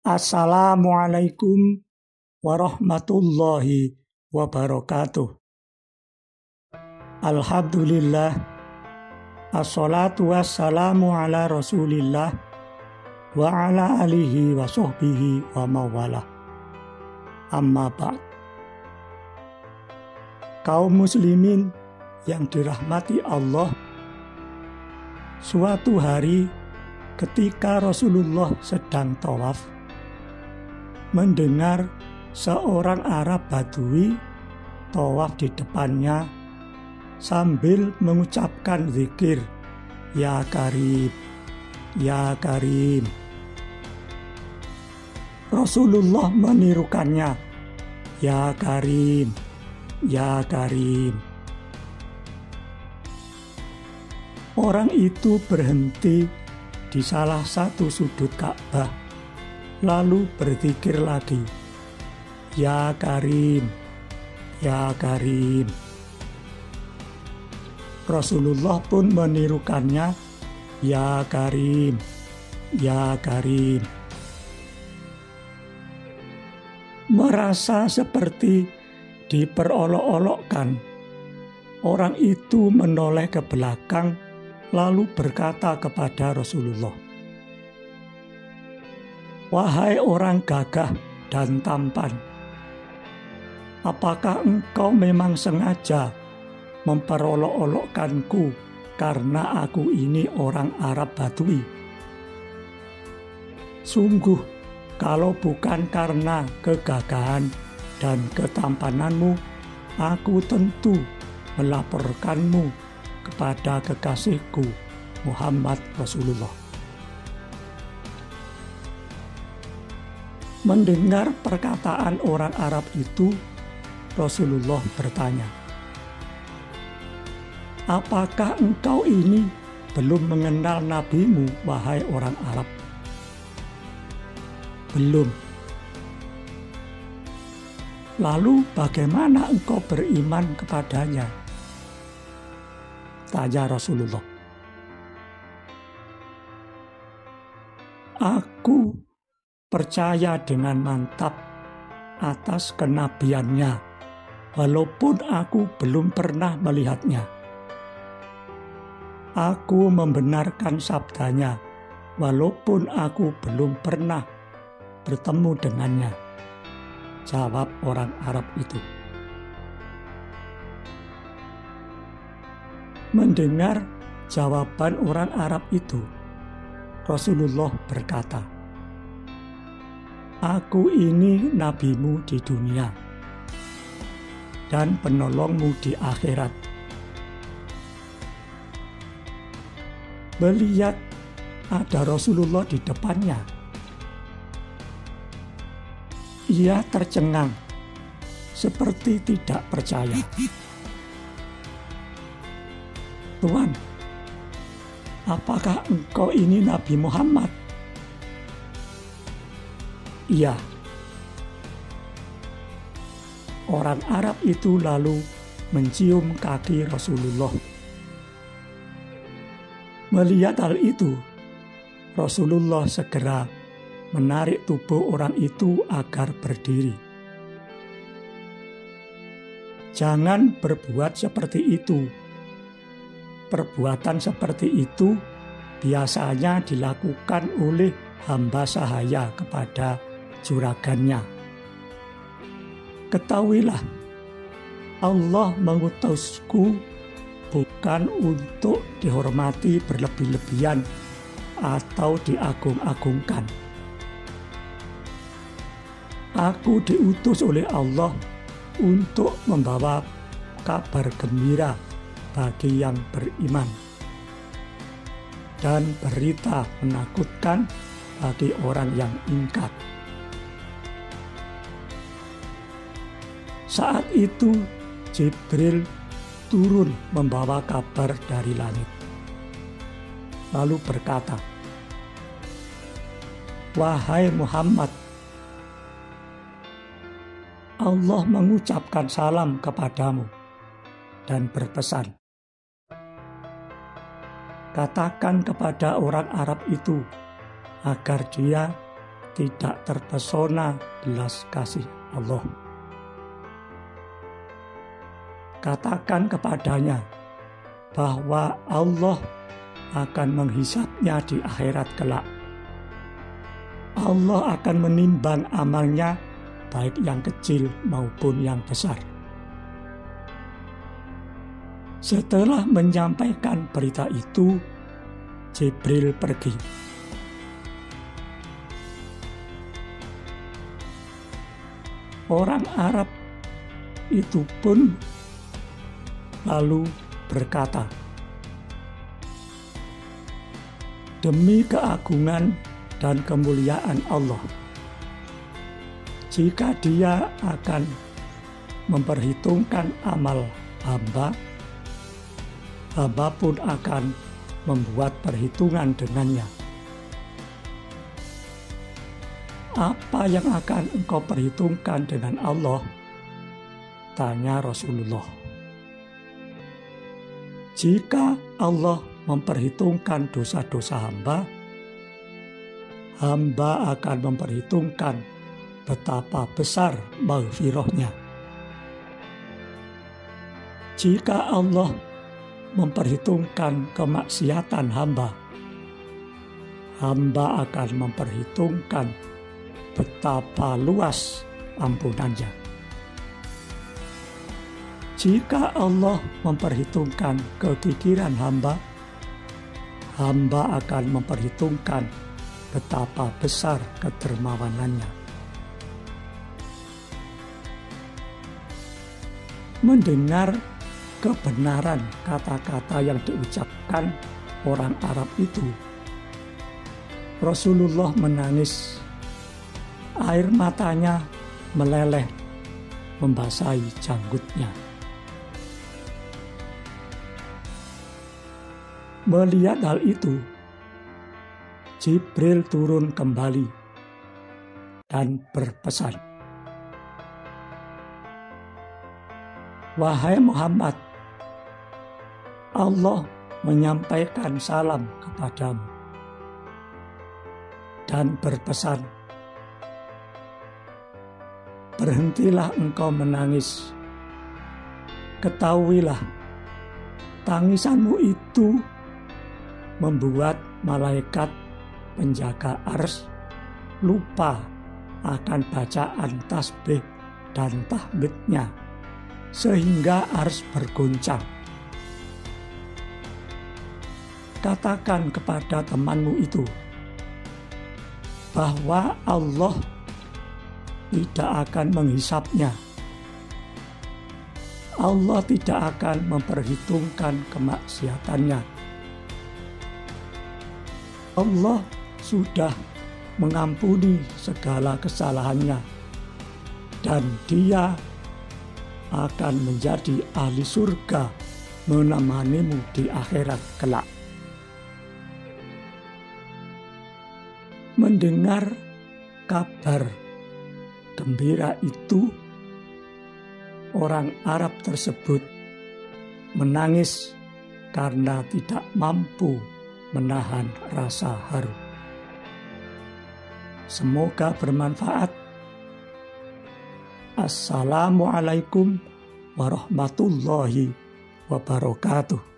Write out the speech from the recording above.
Assalamualaikum warahmatullahi wabarakatuh. Alhamdulillah, assalatu wassalamu ala rasulillah wa ala alihi wa sahbihi wa mawalah. Amma ba'd. Kaum muslimin yang dirahmati Allah, suatu hari ketika Rasulullah sedang tawaf, mendengar seorang Arab Badui tawaf di depannya sambil mengucapkan zikir, "Ya Karim, Ya Karim." Rasulullah menirukannya, "Ya Karim, Ya Karim." Orang itu berhenti di salah satu sudut Ka'bah, lalu berzikir lagi, "Ya Karim, Ya Karim." Rasulullah pun menirukannya, "Ya Karim, Ya Karim." Merasa seperti diperolok-olokkan, orang itu menoleh ke belakang lalu berkata kepada Rasulullah, "Wahai orang gagah dan tampan, apakah engkau memang sengaja memperolok-olokkanku karena aku ini orang Arab Badui? Sungguh, kalau bukan karena kegagahan dan ketampananmu, aku tentu melaporkanmu kepada kekasihku Muhammad Rasulullah." Mendengar perkataan orang Arab itu, Rasulullah bertanya, "Apakah engkau ini belum mengenal nabimu, wahai orang Arab?" "Belum." "Lalu bagaimana engkau beriman kepadanya?" tanya Rasulullah. "Aku percaya dengan mantap atas kenabiannya, walaupun aku belum pernah melihatnya. Aku membenarkan sabdanya, walaupun aku belum pernah bertemu dengannya," jawab orang Arab itu. Mendengar jawaban orang Arab itu, Rasulullah berkata, "Aku ini nabimu di dunia dan penolongmu di akhirat." Melihat ada Rasulullah di depannya, ia tercengang seperti tidak percaya. "Tuan, apakah engkau ini Nabi Muhammad?" "Iya." Orang Arab itu lalu mencium kaki Rasulullah. Melihat hal itu, Rasulullah segera menarik tubuh orang itu agar berdiri. "Jangan berbuat seperti itu. Perbuatan seperti itu biasanya dilakukan oleh hamba sahaya kepada juragannya. Ketahuilah, Allah mengutusku bukan untuk dihormati berlebih-lebihan atau diagung-agungkan. Aku diutus oleh Allah untuk membawa kabar gembira bagi yang beriman dan berita menakutkan bagi orang yang ingkar." Saat itu Jibril turun membawa kabar dari langit, lalu berkata, "Wahai Muhammad, Allah mengucapkan salam kepadamu dan berpesan, katakan kepada orang Arab itu agar dia tidak terpesona belas kasih Allah. Katakan kepadanya bahwa Allah akan menghisapnya di akhirat kelak. Allah akan menimbang amalnya, baik yang kecil maupun yang besar. Setelah menyampaikan berita itu, Jibril pergi. Orang Arab itu pun lalu berkata, "Demi keagungan dan kemuliaan Allah, jika Dia akan memperhitungkan amal hamba, hamba pun akan membuat perhitungan dengannya." "Apa yang akan engkau perhitungkan dengan Allah?" tanya Rasulullah. "Jika Allah memperhitungkan dosa-dosa hamba, hamba akan memperhitungkan betapa besar maghfirahnya. Jika Allah memperhitungkan kemaksiatan hamba, hamba akan memperhitungkan betapa luas ampunannya. Jika Allah memperhitungkan kekikiran hamba, hamba akan memperhitungkan betapa besar kedermawanannya." Mendengar kebenaran kata-kata yang diucapkan orang Arab itu, Rasulullah menangis. Air matanya meleleh membasahi janggutnya. Melihat hal itu, Jibril turun kembali dan berpesan, "Wahai Muhammad, Allah menyampaikan salam kepadamu dan berpesan, berhentilah engkau menangis. Ketahuilah, tangisanmu itu membuat malaikat penjaga ars lupa akan bacaan tasbih dan tahmidnya, sehingga ars berguncang. Katakan kepada temanmu itu bahwa Allah tidak akan menghisapnya. Allah tidak akan memperhitungkan kemaksiatannya. Allah sudah mengampuni segala kesalahannya, dan Dia akan menjadi ahli surga menemanimu di akhirat kelak." Mendengar kabar gembira itu, orang Arab tersebut menangis karena tidak mampu menahan rasa haru. Semoga bermanfaat. Assalamualaikum warahmatullahi wabarakatuh.